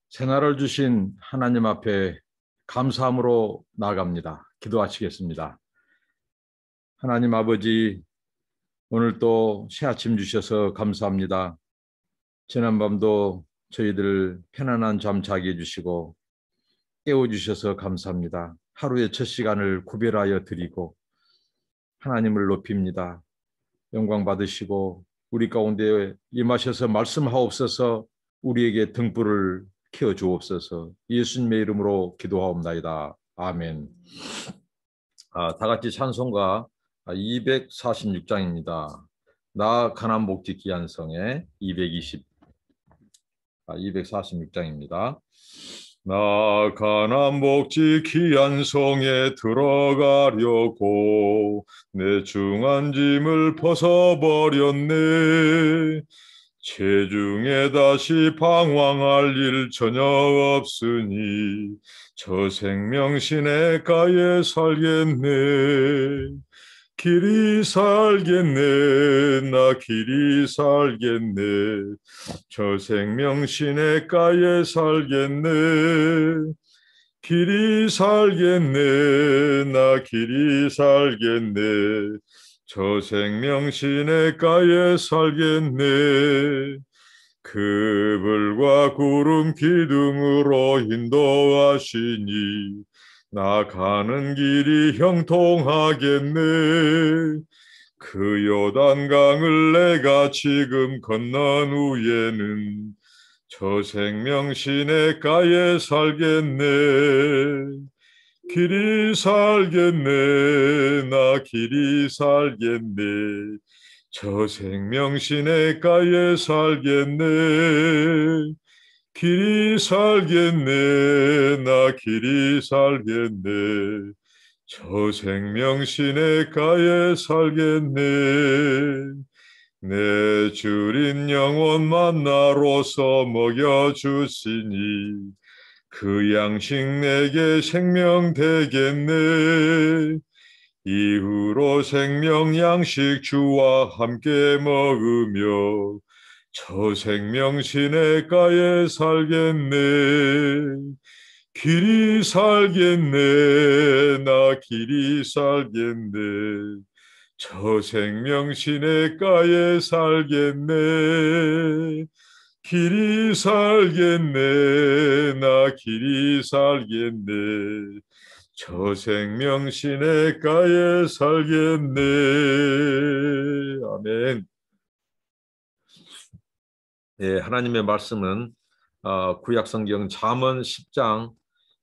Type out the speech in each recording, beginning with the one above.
생활을 주신 하나님 앞에 감사함으로 나아갑니다. 기도하시겠습니다. 하나님 아버지, 오늘 또 새 아침 주셔서 감사합니다. 지난밤도 저희들 편안한 잠 자게 해주시고 깨워주셔서 감사합니다. 하루의 첫 시간을 구별하여 드리고 하나님을 높입니다. 영광 받으시고 우리 가운데 임하셔서 말씀하옵소서. 우리에게 등불을 켜어 주옵소서. 예수님의 이름으로 기도하옵나이다. 아멘. 다 같이 찬송가 246장입니다. 나 가난 목지 귀한 성에 246장입니다. 나 가난 목지 귀한 성에 들어가려고 내 중한 짐을 벗어버렸네. 체중에 다시 방황할 일 전혀 없으니 저 생명 시냇가에 살겠네. 길이 살겠네. 나 길이 살겠네. 저 생명 시냇가에 살겠네. 길이 살겠네. 나 길이 살겠네. 저 생명 시냇가에 살겠네. 그불과 구름 기둥으로 인도하시니 나 가는 길이 형통하겠네. 그 요단강을 내가 지금 건넌 후에는 저 생명 시냇가에 살겠네. 길이 살겠네. 나 길이 살겠네. 저 생명 시냇가에 살겠네. 길이 살겠네. 나 길이 살겠네. 저 생명 시냇가에 살겠네. 내 주린 영혼 만나로서 먹여주시니 그 양식 내게 생명 되겠네. 이후로 생명 양식 주와 함께 먹으며 저 생명 시냇가에 살겠네. 길이 살겠네. 나 길이 살겠네. 저 생명 시냇가에 살겠네. 길이 살겠네. 나 길이 살겠네. 저 생명 시냇가에 살겠네. 아멘. 예, 하나님의 말씀은 구약성경 잠언 10장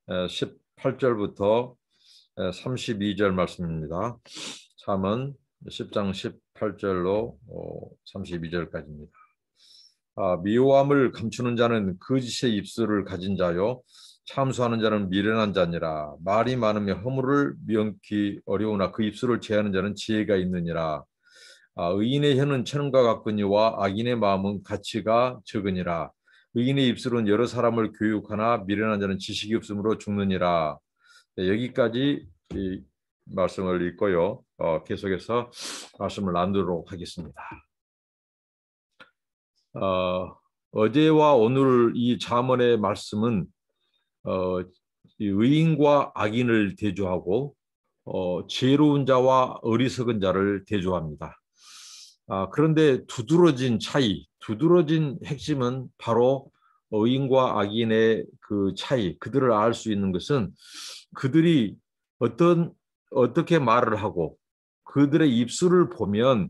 18절부터 32절 말씀입니다. 잠언 10장 18절로 32절까지입니다. 미워함을 감추는 자는 거짓의 입술을 가진 자요 참수하는 자는 미련한 자니라. 말이 많으면 허물을 명기 어려우나 그 입술을 제하는 자는 지혜가 있느니라. 의인의 혀는 천음과 같거니와 악인의 마음은 가치가 적으니라. 의인의 입술은 여러 사람을 교육하나 미련한 자는 지식이 없으므로 죽느니라. 네, 여기까지 이 말씀을 읽고요. 계속해서 말씀을 나누도록 하겠습니다. 어제와 오늘 이 잠언의 말씀은 의인과 악인을 대조하고 지혜로운 자와 어리석은 자를 대조합니다. 그런데 두드러진 핵심은 바로 의인과 악인의 그 차이, 그들을 알 수 있는 것은 그들이 어떻게 말을 하고 그들의 입술을 보면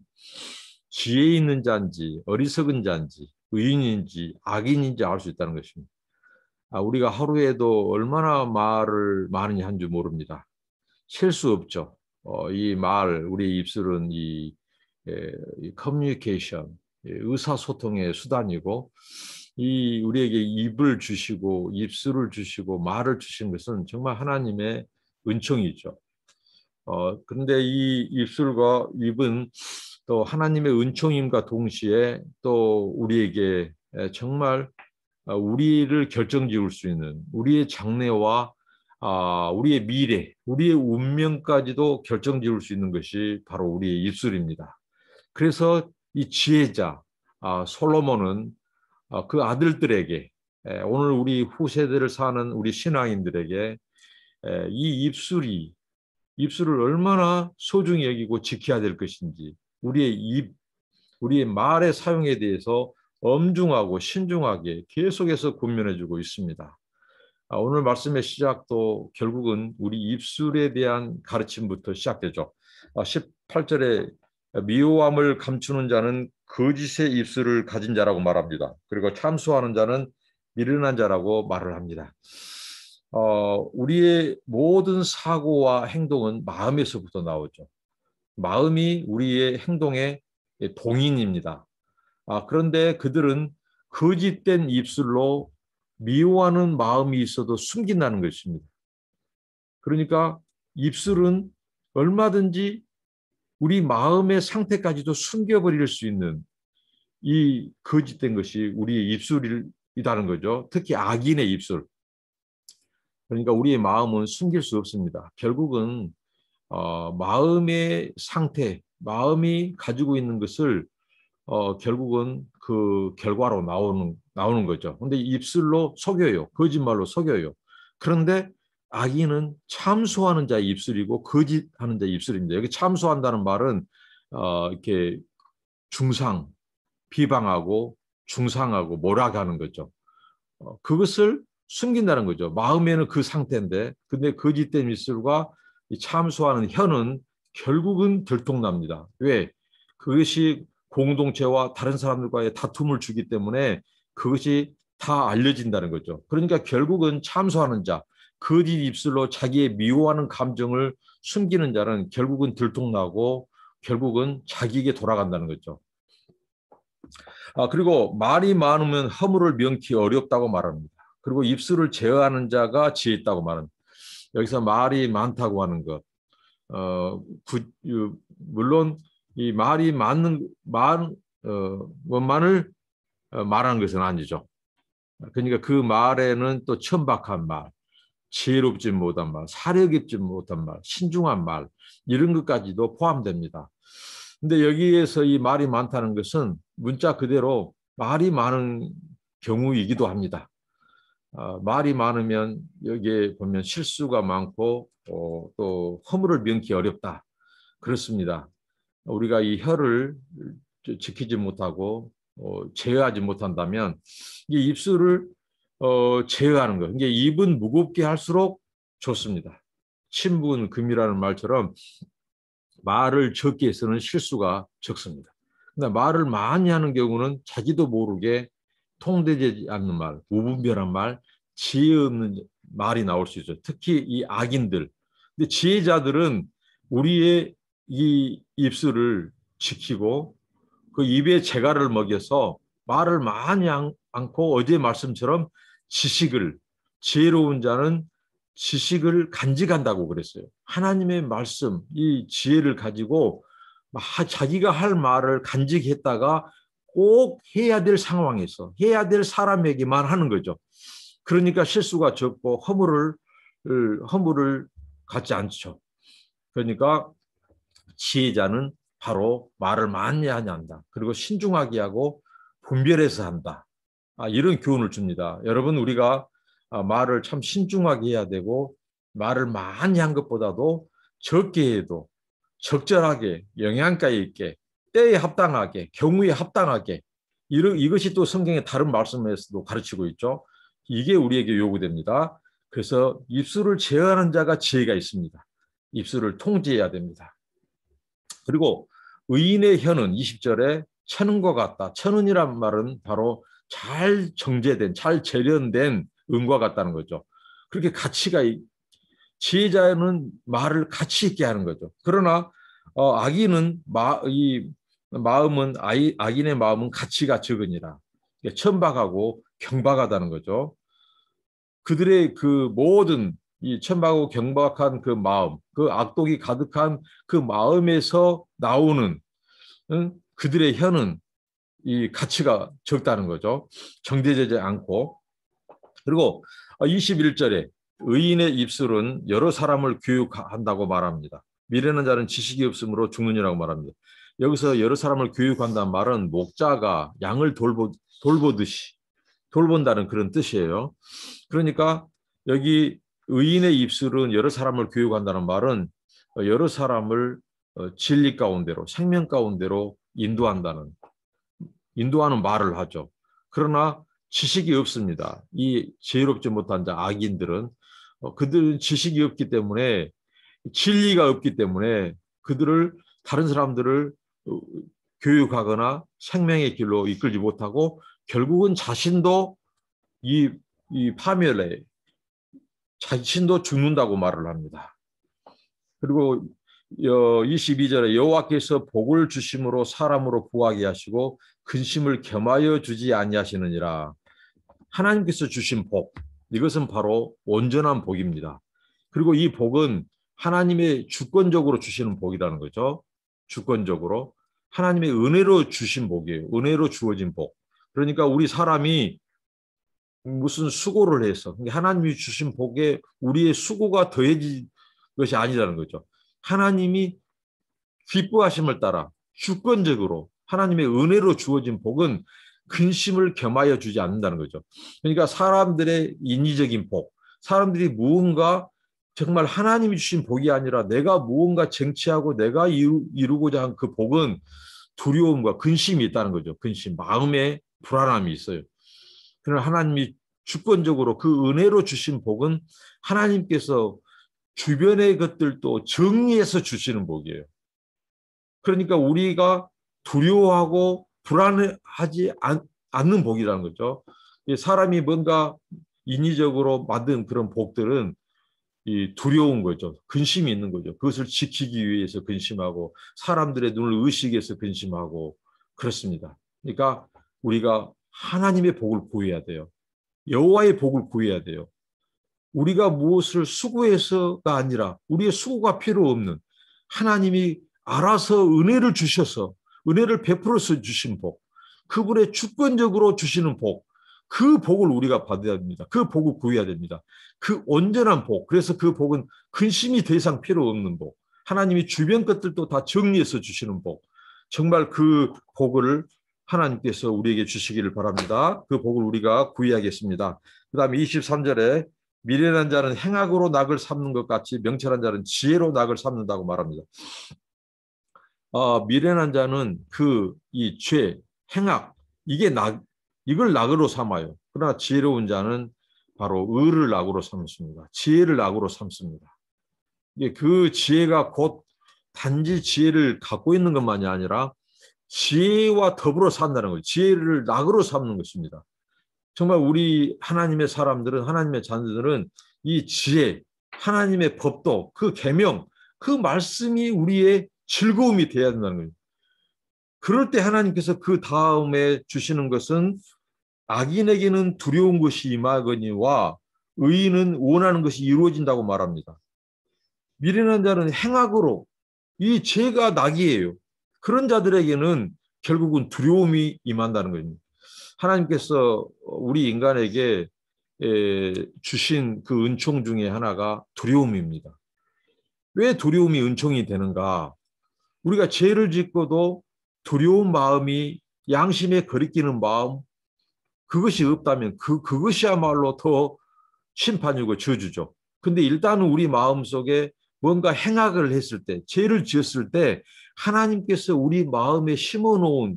지혜 있는 자인지 어리석은 자인지 의인인지 악인인지 알 수 있다는 것입니다. 우리가 하루에도 얼마나 말을 많이 한 줄 모릅니다. 셀 수 없죠. 우리의 입술은 이 커뮤니케이션, 의사소통의 수단이고 우리에게 입을 주시고 입술을 주시고 말을 주신 것은 정말 하나님의 은총이죠. 그런데 이 입술과 입은 또 하나님의 은총임과 동시에 또 우리에게 정말 우리를 결정지을 수 있는 우리의 장래와 우리의 미래, 우리의 운명까지도 결정지을 수 있는 것이 바로 우리의 입술입니다. 그래서 이 지혜자 솔로몬은 그 아들들에게 오늘 우리 후세대를 사는 우리 신앙인들에게 이 입술을 얼마나 소중히 여기고 지켜야 될 것인지, 우리의 말의 사용에 대해서 엄중하고 신중하게 계속해서 권면해주고 있습니다. 오늘 말씀의 시작도 결국은 우리 입술에 대한 가르침부터 시작되죠. 18절에 미호함을 감추는 자는 거짓의 입술을 가진 자라고 말합니다. 그리고 참소하는 자는 미련한 자라고 말을 합니다. 우리의 모든 사고와 행동은 마음에서부터 나오죠. 마음이 우리의 행동의 동인입니다. 그런데 그들은 거짓된 입술로 미워하는 마음이 있어도 숨긴다는 것입니다. 그러니까 입술은 얼마든지 우리 마음의 상태까지도 숨겨버릴 수 있는 이 거짓된 것이 우리의 입술이라는 거죠. 특히 악인의 입술. 그러니까 우리의 마음은 숨길 수 없습니다. 결국은 마음의 상태, 마음이 가지고 있는 것을 결국은 그 결과로 나오는 거죠. 근데 입술로 속여요. 거짓말로 속여요. 그런데 악인은 참소하는 자의 입술이고 거짓하는 자의 입술입니다. 여기 참소한다는 말은 이렇게 비방하고 중상하고 몰아가는 거죠. 그것을 숨긴다는 거죠. 마음에는 그 상태인데, 근데 거짓된 입술과 참소하는 혀는 결국은 들통납니다. 왜? 그것이 공동체와 다른 사람들과의 다툼을 주기 때문에 그것이 다 알려진다는 거죠. 그러니까 결국은 참소하는 자, 거짓 입술로 자기의 미워하는 감정을 숨기는 자는 결국은 들통나고 결국은 자기에게 돌아간다는 거죠. 그리고 말이 많으면 허물을 명키 어렵다고 말합니다. 그리고 입술을 제어하는 자가 지혜 있다고 말합니다. 여기서 말이 많다고 하는 것, 물론 이 말이 많은 것만을 말하는 것은 아니죠. 그러니까 그 말에는 또 천박한 말, 지혜롭지 못한 말, 사려 깊지 못한 말, 신중한 말, 이런 것까지도 포함됩니다. 근데 여기에서 이 말이 많다는 것은 문자 그대로 말이 많은 경우이기도 합니다. 말이 많으면 여기에 보면 실수가 많고 또 허물을 명키 어렵다. 그렇습니다. 우리가 이 혀를 지키지 못하고 제어하지 못한다면 이 입술을 제어하는 것. 이게 입은 무겁게 할수록 좋습니다. 친분 금이라는 말처럼 말을 적게 해서는 실수가 적습니다. 근데 말을 많이 하는 경우는 자기도 모르게 통되지 않는 말, 무분별한 말, 지혜 없는 말이 나올 수 있어요. 특히 이 악인들. 근데 지혜자들은 우리의 이 입술을 지키고 그 입에 재갈을 먹여서 말을 많이 않고 어제 말씀처럼 지혜로운 자는 지식을 간직한다고 그랬어요. 하나님의 말씀, 이 지혜를 가지고 자기가 할 말을 간직했다가 꼭 해야 될 상황에서 해야 될 사람에게만 하는 거죠. 그러니까 실수가 적고 허물을 갖지 않죠. 그러니까 지혜자는 바로 말을 많이 한다. 그리고 신중하게 하고 분별해서 한다. 이런 교훈을 줍니다. 여러분, 우리가 말을 참 신중하게 해야 되고 말을 많이 한 것보다도 적게 해도 적절하게 영양가 있게 때에 합당하게 경우에 합당하게 이것이 또 성경의 다른 말씀에서도 가르치고 있죠. 이게 우리에게 요구됩니다. 그래서 입술을 제어하는 자가 지혜가 있습니다. 입술을 통제해야 됩니다. 그리고 의인의 혀는 20절에 천은과 같다. 천은이란 말은 바로 잘 정제된, 잘 재련된 은과 같다는 거죠. 그렇게 가치가 지혜자는 말을 가치 있게 하는 거죠. 그러나 악인은 악인의 마음은 가치가 적으니라. 천박하고 경박하다는 거죠. 그들의 그 모든 이 천박하고 경박한 그 마음, 그 악독이 가득한 그 마음에서 나오는 그들의 혀는 이 가치가 적다는 거죠. 정제되지 않고. 그리고 21절에 의인의 입술은 여러 사람을 교육한다고 말합니다. 미련한 자는 지식이 없으므로 죽느니라고 말합니다. 여기서 여러 사람을 교육한다는 말은 목자가 양을 돌보듯이 돌본다는 그런 뜻이에요. 그러니까 여기 의인의 입술은 여러 사람을 교육한다는 말은 여러 사람을 진리 가운데로, 생명 가운데로 인도하는 말을 하죠. 그러나 지식이 없습니다. 이 지혜롭지 못한 자 악인들은 그들은 지식이 없기 때문에, 진리가 없기 때문에 그들을, 다른 사람들을 교육하거나 생명의 길로 이끌지 못하고 결국은 자신도 이 파멸에, 자신도 죽는다고 말을 합니다. 그리고 22절에 여호와께서 복을 주심으로 사람으로 구하게 하시고 근심을 겸하여 주지 아니하시느니라. 하나님께서 주신 복, 이것은 바로 온전한 복입니다. 그리고 이 복은 하나님의 주권적으로 주시는 복이라는 거죠. 주권적으로 하나님의 은혜로 주신 복이에요. 은혜로 주어진 복. 그러니까 우리 사람이 무슨 수고를 해서, 하나님이 주신 복에 우리의 수고가 더해진 것이 아니라는 거죠. 하나님이 기뻐하심을 따라 주권적으로 하나님의 은혜로 주어진 복은 근심을 겸하여 주지 않는다는 거죠. 그러니까 사람들의 인위적인 복, 사람들이 무언가 정말 하나님이 주신 복이 아니라 내가 무언가 쟁취하고 내가 이루고자 한 그 복은 두려움과 근심이 있다는 거죠. 근심, 마음에 불안함이 있어요. 그러나 하나님이 주권적으로 그 은혜로 주신 복은 하나님께서 주변의 것들도 정리해서 주시는 복이에요. 그러니까 우리가 두려워하고 불안하지 않는 복이라는 거죠. 사람이 뭔가 인위적으로 만든 그런 복들은 이 두려운 거죠. 근심이 있는 거죠. 그것을 지키기 위해서 근심하고 사람들의 눈을 의식해서 근심하고 그렇습니다. 그러니까 우리가 하나님의 복을 구해야 돼요. 여호와의 복을 구해야 돼요. 우리가 무엇을 수고해서가 아니라 우리의 수고가 필요 없는 하나님이 알아서 은혜를 주셔서 은혜를 베풀어서 주신 복, 그분의 주권적으로 주시는 복, 그 복을 우리가 받아야 됩니다. 그 복을 구해야 됩니다. 그 온전한 복, 그래서 그 복은 근심이 더 이상 필요 없는 복, 하나님이 주변 것들도 다 정리해서 주시는 복, 정말 그 복을 하나님께서 우리에게 주시기를 바랍니다. 그 복을 우리가 구해야겠습니다. 그 다음에 23절에 미련한 자는 행악으로 낙을 삼는 것 같이 명철한 자는 지혜로 낙을 삼는다고 말합니다. 미련한 자는 이 죄, 행악, 이걸 낙으로 삼아요. 그러나 지혜로운 자는 바로 의를 낙으로 삼습니다. 지혜를 낙으로 삼습니다. 그 지혜가 곧 단지 지혜를 갖고 있는 것만이 아니라 지혜와 더불어 산다는 거예요. 지혜를 낙으로 삼는 것입니다. 정말 우리 하나님의 사람들은, 하나님의 자녀들은 이 지혜, 하나님의 법도, 그 계명, 그 말씀이 우리의 즐거움이 되어야 된다는 거예요. 그럴 때 하나님께서 그 다음에 주시는 것은 악인에게는 두려운 것이 임하거니와 의인은 원하는 것이 이루어진다고 말합니다. 미련한 자는 행악으로, 이 죄가 낙이에요. 그런 자들에게는 결국은 두려움이 임한다는 겁니다. 하나님께서 우리 인간에게 주신 그 은총 중에 하나가 두려움입니다. 왜 두려움이 은총이 되는가? 우리가 죄를 짓고도 두려운 마음이, 양심에 거리끼는 마음, 그것이 없다면 그것이야말로 더 심판이고 저주죠. 근데 일단은 우리 마음속에 뭔가 행악을 했을 때, 죄를 지었을 때 하나님께서 우리 마음에 심어놓은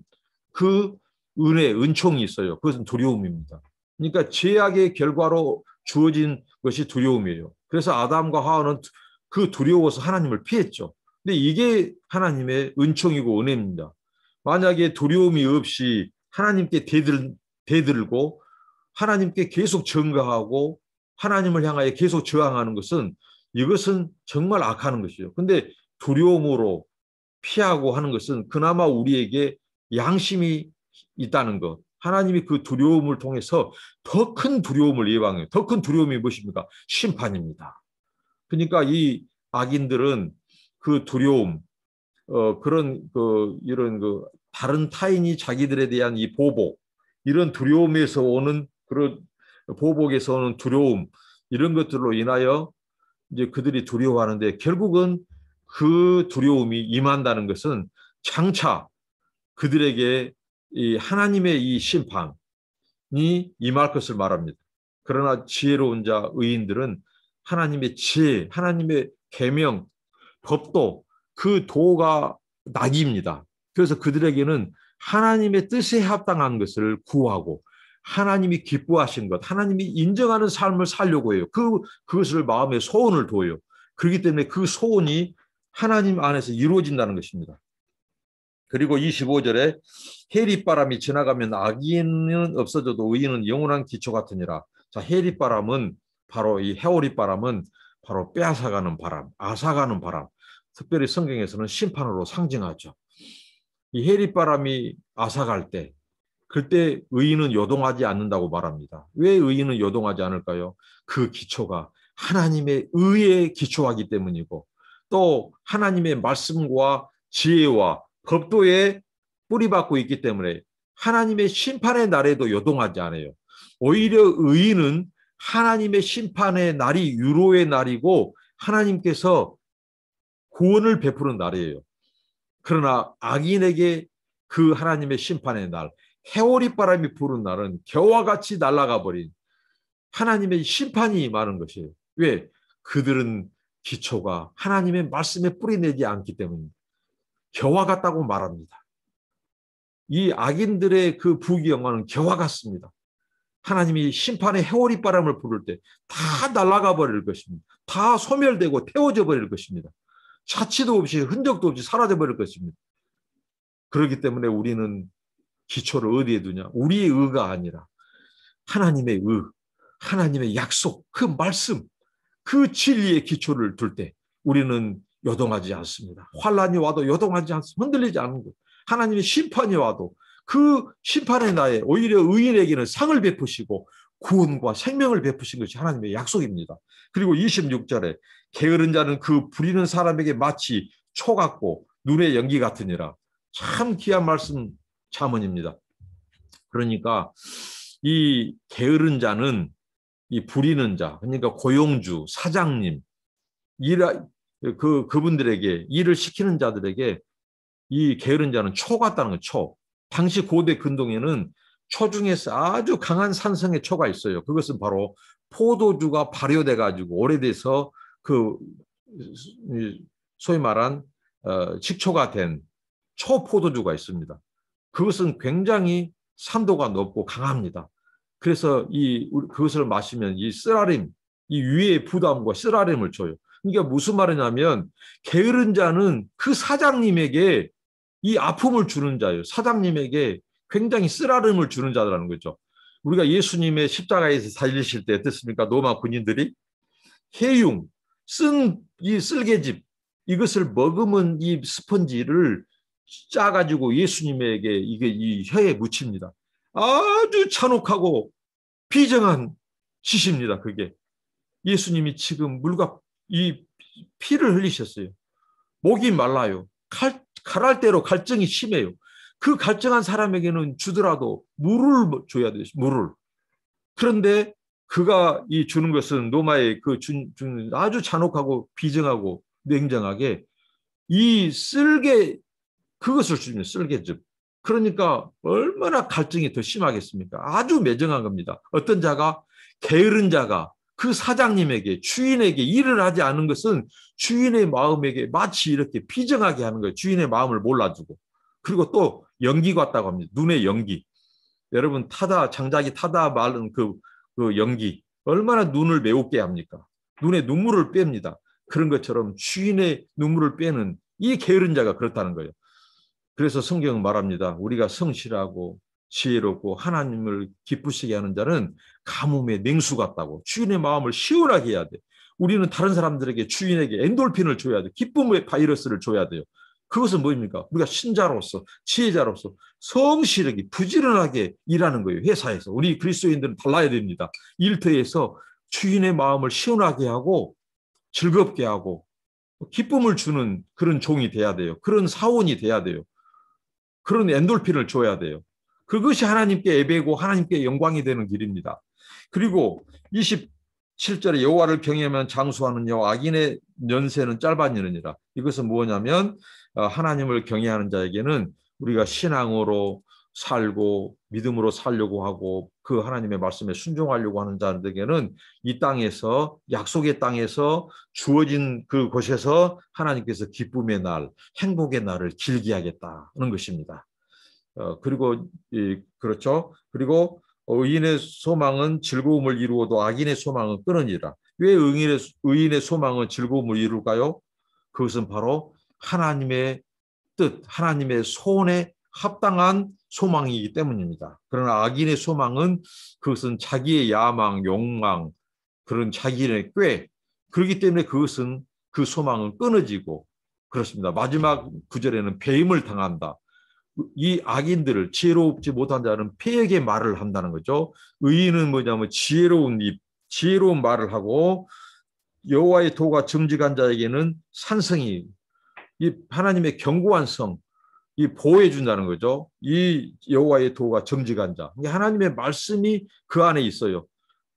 그 은총이 있어요. 그것은 두려움입니다. 그러니까 죄악의 결과로 주어진 것이 두려움이에요. 그래서 아담과 하와는 그 두려워서 하나님을 피했죠. 근데 이게 하나님의 은총이고 은혜입니다. 만약에 두려움이 없이 하나님께 대들고 하나님께 계속 전가하고 하나님을 향하여 계속 저항하는 것은, 이것은 정말 악하는 것이죠. 근데 두려움으로 피하고 하는 것은 그나마 우리에게 양심이 있다는 것. 하나님이 그 두려움을 통해서 더 큰 두려움을 예방해요. 더 큰 두려움이 무엇입니까? 심판입니다. 그러니까 이 악인들은 그 두려움, 이런 다른 타인이 자기들에 대한 이 보복, 이런 두려움에서 오는, 그런 보복에서 오는 두려움, 이런 것들로 인하여 이제 그들이 두려워하는데, 결국은 그 두려움이 임한다는 것은 장차 그들에게 이 하나님의 이 심판, 임할 것을 말합니다. 그러나 지혜로운 자, 의인들은 하나님의 지혜, 하나님의 계명, 법도 그 도가 낙입니다. 그래서 그들에게는 하나님의 뜻에 합당한 것을 구하고 하나님이 기뻐하신 것, 하나님이 인정하는 삶을 살려고 해요. 그것을 마음에 소원을 둬요. 그렇기 때문에 그 소원이 하나님 안에서 이루어진다는 것입니다. 그리고 25절에 해리바람이 지나가면 악인은 없어져도 의인은 영원한 기초 같으니라. 자, 해리바람은 바로 이 해오리바람은 바로 빼앗아가는 바람, 앗아가는 바람. 특별히 성경에서는 심판으로 상징하죠. 이 해리바람이 앗아갈 때 그때 의인은 요동하지 않는다고 말합니다. 왜 의인은 요동하지 않을까요? 그 기초가 하나님의 의에 기초하기 때문이고 또 하나님의 말씀과 지혜와 법도에 뿌리박고 있기 때문에 하나님의 심판의 날에도 요동하지 않아요. 오히려 의인은 하나님의 심판의 날이 유로의 날이고 하나님께서 구원을 베푸는 날이에요. 그러나 악인에게 그 하나님의 심판의 날, 해오리 바람이 부는 날은 겨와 같이 날아가 버린 하나님의 심판이 임하는 것이에요. 왜? 그들은 기초가 하나님의 말씀에 뿌리내지 않기 때문입니다. 겨와 같다고 말합니다. 이 악인들의 그 부귀영화는 겨와 같습니다. 하나님이 심판의 해오리 바람을 부를 때 다 날아가 버릴 것입니다. 다 소멸되고 태워져 버릴 것입니다. 자취도 없이 흔적도 없이 사라져 버릴 것입니다. 그렇기 때문에 우리는 기초를 어디에 두냐? 우리의 의가 아니라 하나님의 의, 하나님의 약속, 그 말씀, 그 진리의 기초를 둘 때 우리는 요동하지 않습니다. 환란이 와도 요동하지 않습니다. 흔들리지 않는 것. 하나님의 심판이 와도 그 심판의 날에 오히려 의인에게는 상을 베푸시고 구원과 생명을 베푸신 것이 하나님의 약속입니다. 그리고 26절에 게으른 자는 그 부리는 사람에게 마치 초 같고 눈의 연기 같으니라. 참 귀한 말씀 자문입니다. 그러니까 이 게으른 자는 이 부리는 자, 그러니까 고용주, 사장님, 그분들에게 일을 시키는 자들에게 이 게으른 자는 초 같다는 거예요. 초. 당시 고대 근동에는 초 중에서 아주 강한 산성의 초가 있어요. 그것은 바로 포도주가 발효돼 가지고 오래돼서 그 소위 말한 식초가 된 초포도주가 있습니다. 그것은 굉장히 산도가 높고 강합니다. 그래서 그것을 마시면 이 쓰라림, 이 위의 부담과 쓰라림을 줘요. 그러니까 무슨 말이냐면 게으른 자는 그 사장님에게 이 아픔을 주는 자예요. 사장님에게 굉장히 쓰라림을 주는 자라는 거죠. 우리가 예수님의 십자가에서 살리실 때 어떻습니까? 로마 군인들이 해융, 이 쓸개즙, 이것을 머금은 이 스펀지를 짜가지고 예수님에게 이 혀에 묻힙니다. 아주 잔혹하고 비정한 짓입니다. 그게 예수님이 지금 이 피를 흘리셨어요. 목이 말라요. 칼날대로 갈증이 심해요. 그 갈증한 사람에게는 주더라도 물을 줘야 돼요. 물을. 그런데 그가 주는 것은 로마의 아주 잔혹하고 비정하고 냉정하게 이 그것을 주면 쓸개즙. 그러니까 얼마나 갈증이 더 심하겠습니까? 아주 매정한 겁니다. 어떤 자가 게으른 자가 그 사장님에게 주인에게 일을 하지 않은 것은 주인의 마음에게 마치 이렇게 비정하게 하는 거예요. 주인의 마음을 몰라주고. 그리고 또 연기 같다고 합니다. 눈의 연기. 여러분 장작이 타다 마른 그 연기 얼마나 눈을 매우게 합니까? 눈에 눈물을 뺍니다. 그런 것처럼 주인의 눈물을 빼는 이 게으른 자가 그렇다는 거예요. 그래서 성경은 말합니다. 우리가 성실하고 지혜롭고 하나님을 기쁘시게 하는 자는 가뭄의 냉수 같다고. 주인의 마음을 시원하게 해야 돼. 우리는 다른 사람들에게 주인에게 엔돌핀을 줘야 돼. 기쁨의 바이러스를 줘야 돼요. 그것은 뭐입니까? 우리가 신자로서 지혜자로서 성실하게 부지런하게 일하는 거예요. 회사에서. 우리 그리스도인들은 달라야 됩니다. 일터에서 주인의 마음을 시원하게 하고 즐겁게 하고 기쁨을 주는 그런 종이 돼야 돼요. 그런 사원이 돼야 돼요. 그런 엔돌핀을 줘야 돼요. 그것이 하나님께 예배고 하나님께 영광이 되는 길입니다. 그리고 27절에 여호와를 경외하면 장수하느냐 악인의 연세는 짧아지느니라. 이것은 뭐냐면 하나님을 경외하는 자에게는 우리가 신앙으로 살고 믿음으로 살려고 하고 그 하나님의 말씀에 순종하려고 하는 자들에게는 이 땅에서 약속의 땅에서 주어진 그곳에서 하나님께서 기쁨의 날, 행복의 날을 길게 하겠다는 것입니다. 그리고 그렇죠. 그리고 의인의 소망은 즐거움을 이루어도 악인의 소망은 끊어지라. 왜 의인의 소망은 즐거움을 이룰까요? 그것은 바로 하나님의 뜻, 하나님의 소원에 합당한 소망이기 때문입니다. 그러나 악인의 소망은 그것은 자기의 야망, 욕망, 그런 자기의 꾀, 그렇기 때문에 그것은 그 소망은 끊어지고 그렇습니다. 마지막 구절에는 배임을 당한다. 이 악인들을 지혜롭지 못한 자는 패역의 말을 한다는 거죠. 의인은 뭐냐면 지혜로운 말을 하고 여호와의 도가 정직한 자에게는 산성이 이 하나님의 견고한 성 이 보호해 준다는 거죠. 이 여호와의 도가 정직한 자. 하나님의 말씀이 그 안에 있어요.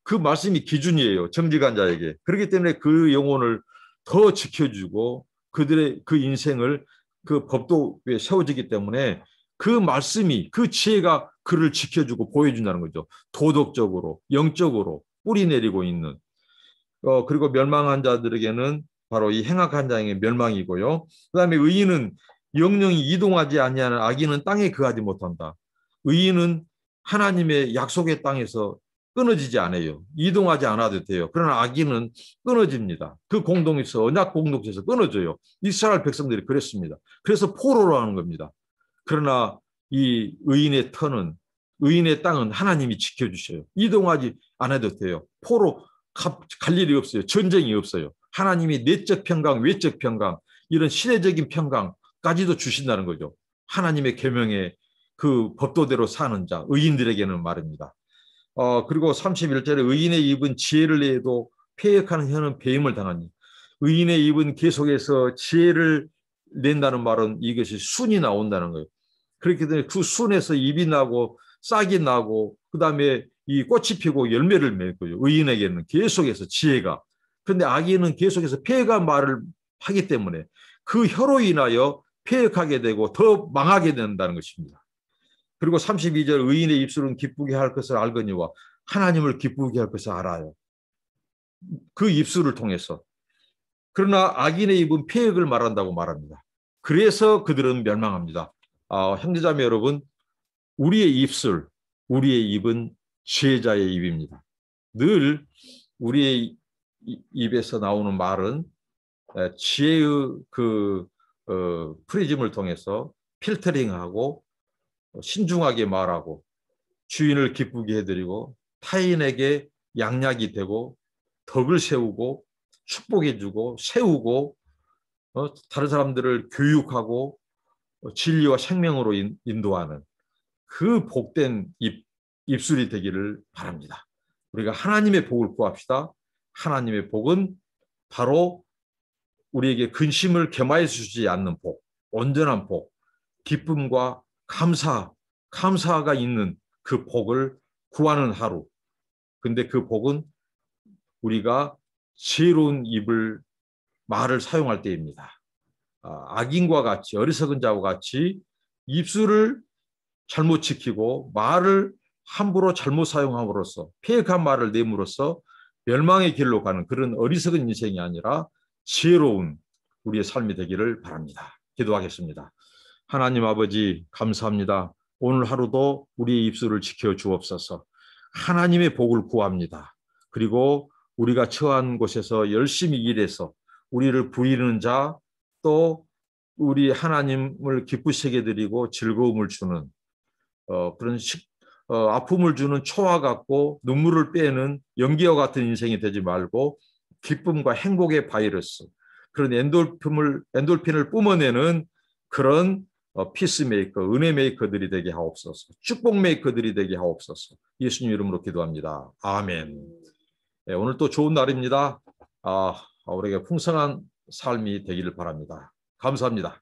그 말씀이 기준이에요. 정직한 자에게. 그렇기 때문에 그 영혼을 더 지켜주고 그들의 그 인생을 그 법도에 세워지기 때문에 그 말씀이 그 지혜가 그를 지켜주고 보여준다는 거죠. 도덕적으로 영적으로 뿌리 내리고 있는 그리고 멸망한 자들에게는 바로 이 행악한 자에게 멸망이고요. 그다음에 의인은 영영이 이동하지 아니하는 악인은 땅에 거하지 못한다. 의인은 하나님의 약속의 땅에서 끊어지지 않아요. 이동하지 않아도 돼요. 그러나 악인은 끊어집니다. 그 공동에서 언약 공동체에서 끊어져요. 이스라엘 백성들이 그랬습니다. 그래서 포로로 하는 겁니다. 그러나 이 의인의 터는 의인의 땅은 하나님이 지켜주셔요. 이동하지 않아도 돼요. 포로 갈 일이 없어요. 전쟁이 없어요. 하나님이 내적 평강, 외적 평강, 이런 시대적인 평강까지도 주신다는 거죠. 하나님의 계명에 그 법도대로 사는 자, 의인들에게는 말입니다. 그리고 31절에 의인의 입은 지혜를 내도 패역하는 혀는 배임을 당하니 의인의 입은 계속해서 지혜를 낸다는 말은 이것이 순이 나온다는 거예요. 그렇기 때문에 그 순에서 입이 나고 싹이 나고 그다음에 이 꽃이 피고 열매를 맺고요. 의인에게는 계속해서 지혜가. 그런데 악인은 계속해서 폐가 말을 하기 때문에 그 혀로 인하여 폐역하게 되고 더 망하게 된다는 것입니다. 그리고 32절 의인의 입술은 기쁘게 할 것을 알거니와 하나님을 기쁘게 할 것을 알아요. 그 입술을 통해서. 그러나 악인의 입은 폐역을 말한다고 말합니다. 그래서 그들은 멸망합니다. 형제자매 여러분, 우리의 입술, 우리의 입은 지혜자의 입입니다. 늘 우리의 입에서 나오는 말은 지혜의 프리즘을 통해서 필터링하고 신중하게 말하고 주인을 기쁘게 해드리고 타인에게 양약이 되고 덕을 세우고 축복해주고 세우고 다른 사람들을 교육하고 진리와 생명으로 인도하는 그 복된 입술이 되기를 바랍니다. 우리가 하나님의 복을 구합시다. 하나님의 복은 바로 우리에게 근심을 겸하여 주지 않는 복, 온전한 복, 기쁨과 감사가 있는 그 복을 구하는 하루. 근데 그 복은 우리가 지혜로운 말을 사용할 때입니다. 악인과 같이 어리석은 자와 같이 입술을 잘못 지키고 말을 함부로 잘못 사용함으로써 폐역한 말을 내므로써 멸망의 길로 가는 그런 어리석은 인생이 아니라 지혜로운 우리의 삶이 되기를 바랍니다. 기도하겠습니다. 하나님 아버지 감사합니다. 오늘 하루도 우리의 입술을 지켜 주옵소서. 하나님의 복을 구합니다. 그리고 우리가 처한 곳에서 열심히 일해서 우리를 부리는 자, 또 우리 하나님을 기쁘시게 드리고 즐거움을 주는 그런 아픔을 주는 초와 같고 눈물을 빼는 연기와 같은 인생이 되지 말고 기쁨과 행복의 바이러스, 그런 엔돌핀을 뿜어내는 그런 피스메이커, 은혜 메이커들이 되게 하옵소서. 축복 메이커들이 되게 하옵소서. 예수님 이름으로 기도합니다. 아멘. 네, 오늘 또 좋은 날입니다. 우리에게 풍성한 삶이 되기를 바랍니다. 감사합니다.